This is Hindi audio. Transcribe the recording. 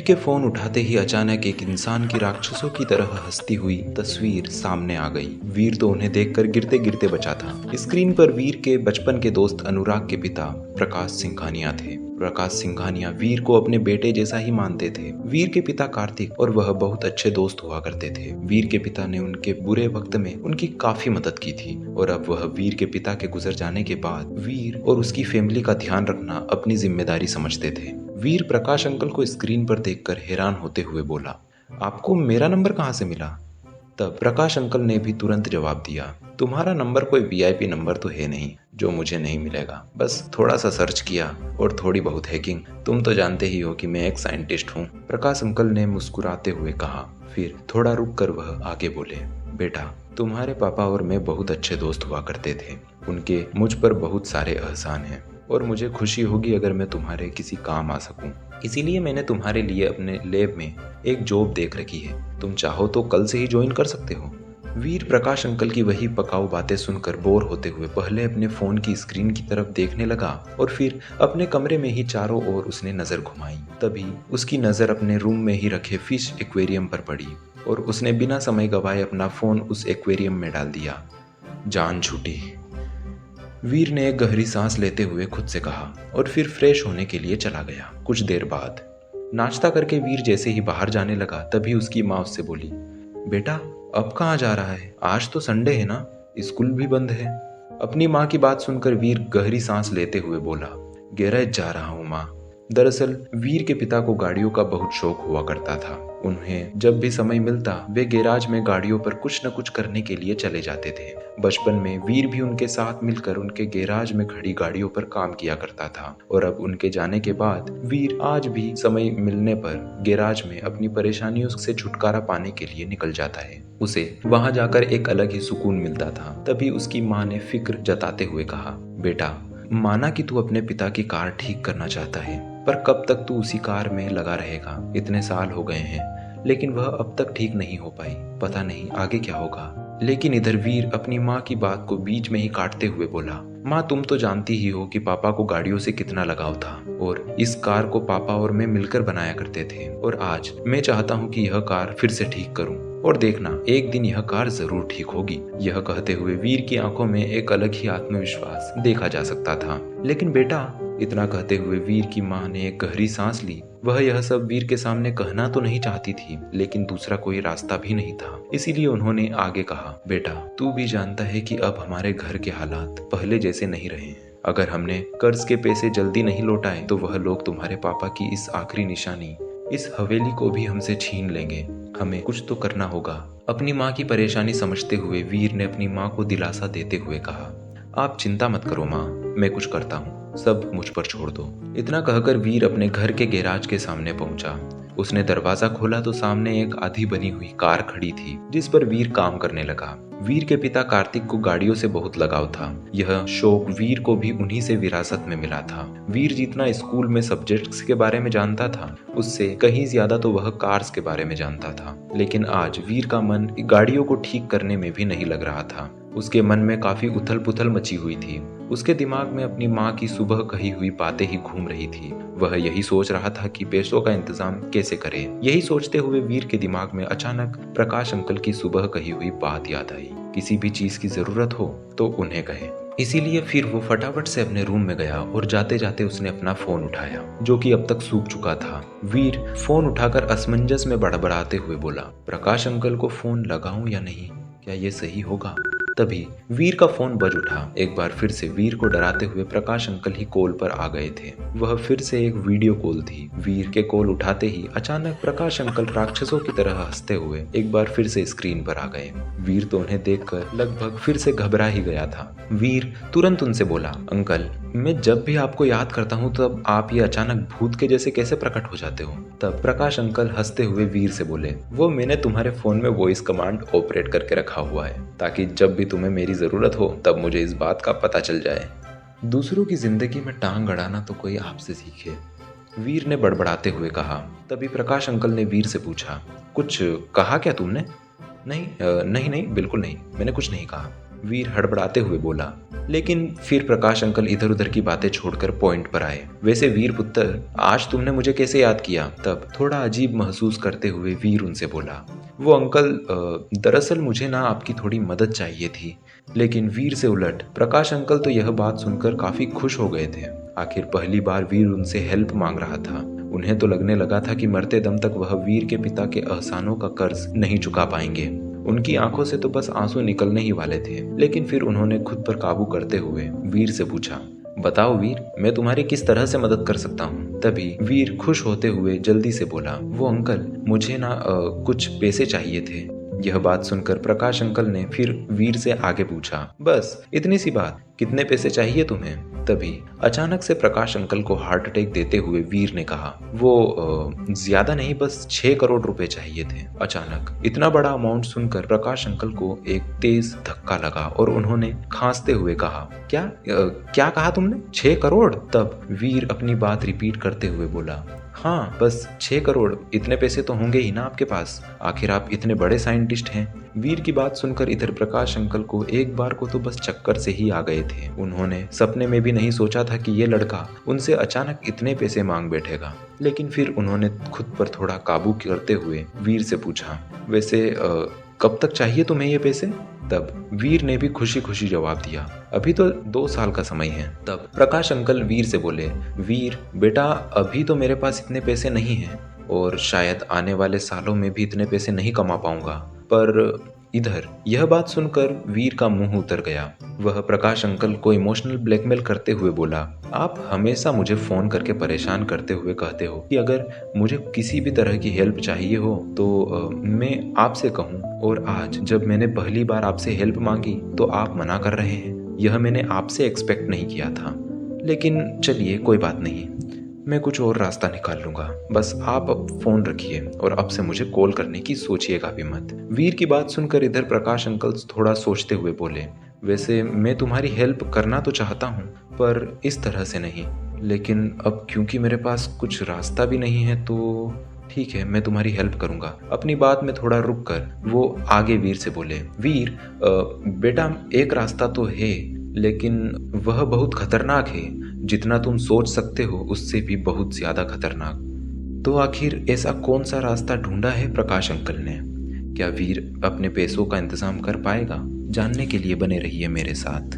वीर के फोन उठाते ही अचानक एक इंसान की राक्षसों की तरह हंसती हुई तस्वीर सामने आ गई। वीर तो उन्हें देखकर गिरते गिरते बचा था। स्क्रीन पर वीर के बचपन के दोस्त अनुराग के पिता प्रकाश सिंघानिया थे। प्रकाश सिंघानिया वीर को अपने बेटे जैसा ही मानते थे। वीर के पिता कार्तिक और वह बहुत अच्छे दोस्त हुआ करते थे। वीर के पिता ने उनके बुरे वक्त में उनकी काफी मदद की थी और अब वह वीर के पिता के गुजर जाने के बाद वीर और उसकी फैमिली का ध्यान रखना अपनी जिम्मेदारी समझते थे। वीर प्रकाश अंकल को स्क्रीन पर देखकर हैरान होते हुए बोला, आपको मेरा नंबर कहाँ से मिला? तब प्रकाश अंकल ने भी तुरंत जवाब दिया, तुम्हारा नंबर कोई वीआईपी नंबर तो है नहीं जो मुझे नहीं मिलेगा। बस थोड़ा सा सर्च किया और थोड़ी बहुत हैकिंग। तुम तो जानते ही हो कि मैं एक साइंटिस्ट हूँ, प्रकाश अंकल ने मुस्कुराते हुए कहा। फिर थोड़ा रुक कर वह आगे बोले, बेटा तुम्हारे पापा और मैं बहुत अच्छे दोस्त हुआ करते थे। उनके मुझ पर बहुत सारे एहसान हैं और मुझे खुशी होगी अगर मैं तुम्हारे किसी काम आ सकूं। इसीलिए मैंने तुम्हारे लिए अपने लैब में एक जॉब देख रखी है। तुम चाहो तो कल से ही ज्वाइन कर सकते हो। वीर प्रकाश अंकल की वही पकाऊ बातें सुनकर बोर होते हुए पहले अपने फोन की स्क्रीन की तरफ देखने लगा और फिर अपने कमरे में ही चारों ओर उसने नजर घुमाई। तभी उसकी नजर अपने रूम में ही रखे फिश एक्वेरियम पर पड़ी और उसने बिना समय गवाए अपना फोन उस एक्वेरियम में डाल दिया। जान छूटी, वीर ने एक गहरी सांस लेते हुए खुद से कहा और फिर फ्रेश होने के लिए चला गया। कुछ देर बाद नाश्ता करके वीर जैसे ही बाहर जाने लगा तभी उसकी माँ उससे बोली, बेटा अब कहाँ जा रहा है? आज तो संडे है ना, स्कूल भी बंद है। अपनी माँ की बात सुनकर वीर गहरी सांस लेते हुए बोला, गैरेज जा रहा हूँ माँ। दरअसल वीर के पिता को गाड़ियों का बहुत शौक हुआ करता था। उन्हें जब भी समय मिलता वे गैराज में गाड़ियों पर कुछ न कुछ करने के लिए चले जाते थे। बचपन में वीर भी उनके साथ मिलकर उनके गैराज में खड़ी गाड़ियों पर काम किया करता था और अब उनके जाने के बाद वीर आज भी समय मिलने पर गैराज में अपनी परेशानियों से छुटकारा पाने के लिए निकल जाता है। उसे वहां जाकर एक अलग ही सुकून मिलता था। तभी उसकी माँ ने फिक्र जताते हुए कहा, बेटा माना कि तू अपने पिता की कार ठीक करना चाहता है, पर कब तक तू उसी कार में लगा रहेगा? इतने साल हो गए हैं लेकिन वह अब तक ठीक नहीं हो पाई। पता नहीं आगे क्या होगा। लेकिन इधर वीर अपनी माँ की बात को बीच में ही काटते हुए बोला, माँ तुम तो जानती ही हो कि पापा को गाड़ियों से कितना लगाव था और इस कार को पापा और मैं मिलकर बनाया करते थे और आज मैं चाहता हूँ कि यह कार फिर से ठीक करूँ और देखना एक दिन यह कार जरूर ठीक होगी। यह कहते हुए वीर की आंखों में एक अलग ही आत्मविश्वास देखा जा सकता था। लेकिन बेटा, इतना कहते हुए वीर की माँ ने एक गहरी सांस ली। वह यह सब वीर के सामने कहना तो नहीं चाहती थी लेकिन दूसरा कोई रास्ता भी नहीं था। इसीलिए उन्होंने आगे कहा, बेटा तू भी जानता है कि अब हमारे घर के हालात पहले जैसे नहीं रहे हैं। अगर हमने कर्ज के पैसे जल्दी नहीं लौटाए तो वह लोग तुम्हारे पापा की इस आखिरी निशानी, इस हवेली को भी हमसे छीन लेंगे। हमें कुछ तो करना होगा। अपनी माँ की परेशानी समझते हुए वीर ने अपनी माँ को दिलासा देते हुए कहा, आप चिंता मत करो माँ, मैं कुछ करता हूँ, सब मुझ पर छोड़ दो। इतना कहकर वीर अपने घर के गैराज के सामने पहुंचा। उसने दरवाजा खोला तो सामने एक आधी बनी हुई कार खड़ी थी जिस पर वीर काम करने लगा। वीर के पिता कार्तिक को गाड़ियों से बहुत लगाव था। यह शौक वीर को भी उन्हीं से विरासत में मिला था। वीर जितना स्कूल में सब्जेक्ट्स के बारे में जानता था उससे कहीं ज्यादा तो वह कार्स के बारे में जानता था। लेकिन आज वीर का मन गाड़ियों को ठीक करने में भी नहीं लग रहा था। उसके मन में काफी उथल पुथल मची हुई थी। उसके दिमाग में अपनी माँ की सुबह कही हुई बातें ही घूम रही थी। वह यही सोच रहा था कि पैसों का इंतजाम कैसे करे। यही सोचते हुए वीर के दिमाग में अचानक प्रकाश अंकल की सुबह कही हुई बात याद आई, किसी भी चीज की जरूरत हो तो उन्हें कहे। इसीलिए फिर वो फटाफट से अपने रूम में गया और जाते जाते उसने अपना फोन उठाया जो कि अब तक सूख चुका था। वीर फोन उठाकर असमंजस में बड़बड़ाते हुए बोला, प्रकाश अंकल को फोन लगाऊं या नहीं, क्या ये सही होगा? तभी वीर का फोन बज उठा। एक बार फिर से वीर को डराते हुए प्रकाश अंकल ही कॉल पर आ गए थे। वह फिर से एक वीडियो कॉल थी। वीर के कॉल उठाते ही अचानक प्रकाश अंकल राक्षसों की तरह हंसते हुए एक बार फिर से स्क्रीन पर आ गए। वीर तो उन्हें देखकर लगभग फिर से घबरा ही गया था। वीर तुरंत उनसे बोला, अंकल मैं जब भी आपको याद करता हूँ तब आप ये अचानक भूत के जैसे कैसे प्रकट हो जाते हो? तब प्रकाश अंकल हंसते हुए वीर से बोले, वो मैंने तुम्हारे फोन में वॉइस कमांड ऑपरेट करके रखा हुआ है ताकि जब भी तुम्हें मेरी जरूरत हो तब मुझे इस बात का पता चल जाए। दूसरों की जिंदगी में टांग अड़ाना तो कोई आपसे सीखे, वीर ने बड़बड़ाते हुए कहा। तभी प्रकाश अंकल ने वीर से पूछा, कुछ कहा क्या तुमने? नहीं नहीं नहीं, बिल्कुल नहीं, मैंने कुछ नहीं कहा। वीर हड़बड़ाते हुए बोला। लेकिन फिर प्रकाश अंकल इधर उधर की बातें छोड़कर पॉइंट पर आए। वैसे वीर पुत्र, आज तुमने मुझे कैसे याद किया? तब थोड़ा अजीब महसूस करते हुए वीर उनसे बोला। वो अंकल, दरअसल मुझे ना आपकी थोड़ी मदद चाहिए थी। लेकिन वीर से उलट प्रकाश अंकल तो यह बात सुनकर काफी खुश हो गए थे। आखिर पहली बार वीर उनसे हेल्प मांग रहा था। उन्हें तो लगने लगा था कि मरते दम तक वह वीर के पिता के एहसानों का कर्ज नहीं चुका पाएंगे। उनकी आंखों से तो बस आंसू निकलने ही वाले थे। लेकिन फिर उन्होंने खुद पर काबू करते हुए वीर से पूछा, बताओ वीर, मैं तुम्हारी किस तरह से मदद कर सकता हूँ? तभी वीर खुश होते हुए जल्दी से बोला, वो अंकल, मुझे ना कुछ पैसे चाहिए थे। यह बात सुनकर प्रकाश अंकल ने फिर वीर से आगे पूछा, बस इतनी सी बात, कितने पैसे चाहिए तुम्हें? तभी अचानक से प्रकाश अंकल को हार्ट अटैक देते हुए वीर ने कहा, वो ज्यादा नहीं, बस 6 करोड़ रुपए चाहिए थे। अचानक इतना बड़ा अमाउंट सुनकर प्रकाश अंकल को एक तेज धक्का लगा और उन्होंने खांसते हुए कहा, क्या कहा तुमने? 6 करोड़? तब वीर अपनी बात रिपीट करते हुए बोला, हाँ, बस 6 करोड़, इतने पैसे तो होंगे ही ना आपके पास, आखिर आप इतने बड़े साइंटिस्ट हैं। वीर की बात सुनकर इधर प्रकाश अंकल को एक बार को तो बस चक्कर से ही आ गए थे। उन्होंने सपने में भी नहीं सोचा था कि ये लड़का उनसे अचानक इतने पैसे मांग बैठेगा। लेकिन फिर उन्होंने खुद पर थोड़ा काबू करते हुए वीर से पूछा, वैसे कब तक चाहिए तुम्हें ये पैसे? तब वीर ने भी खुशी खुशी जवाब दिया, अभी तो 2 साल का समय है। तब प्रकाश अंकल वीर से बोले, वीर बेटा, अभी तो मेरे पास इतने पैसे नहीं हैं और शायद आने वाले सालों में भी इतने पैसे नहीं कमा पाऊंगा। पर इधर यह बात सुनकर वीर का मुंह उतर गया। वह प्रकाश अंकल को इमोशनल ब्लैकमेल करते हुए बोला, आप हमेशा मुझे फोन करके परेशान करते हुए कहते हो कि अगर मुझे किसी भी तरह की हेल्प चाहिए हो तो मैं आपसे कहूँ, और आज जब मैंने पहली बार आपसे हेल्प मांगी तो आप मना कर रहे हैं। यह मैंने आपसे एक्सपेक्ट नहीं किया था। लेकिन चलिए, कोई बात नहीं, मैं कुछ और रास्ता निकाल लूंगा, बस आप अब फोन रखिए और अब से मुझे कॉल करने की सोचिएगा भी मत। वीर की बात सुनकर इधर प्रकाश अंकल थोड़ा सोचते हुए बोले, वैसे मैं तुम्हारी हेल्प करना तो चाहता हूँ, पर इस तरह से नहीं। लेकिन अब क्योंकि मेरे पास कुछ रास्ता भी नहीं है तो ठीक है, मैं तुम्हारी हेल्प करूंगा। अपनी बात में थोड़ा रुक कर वो आगे वीर से बोले, वीर बेटा, एक रास्ता तो है, लेकिन वह बहुत खतरनाक है। जितना तुम सोच सकते हो उससे भी बहुत ज्यादा खतरनाक। तो आखिर ऐसा कौन सा रास्ता ढूंढा है प्रकाश अंकल ने? क्या वीर अपने पैसों का इंतजाम कर पाएगा? जानने के लिए बने रहिए मेरे साथ।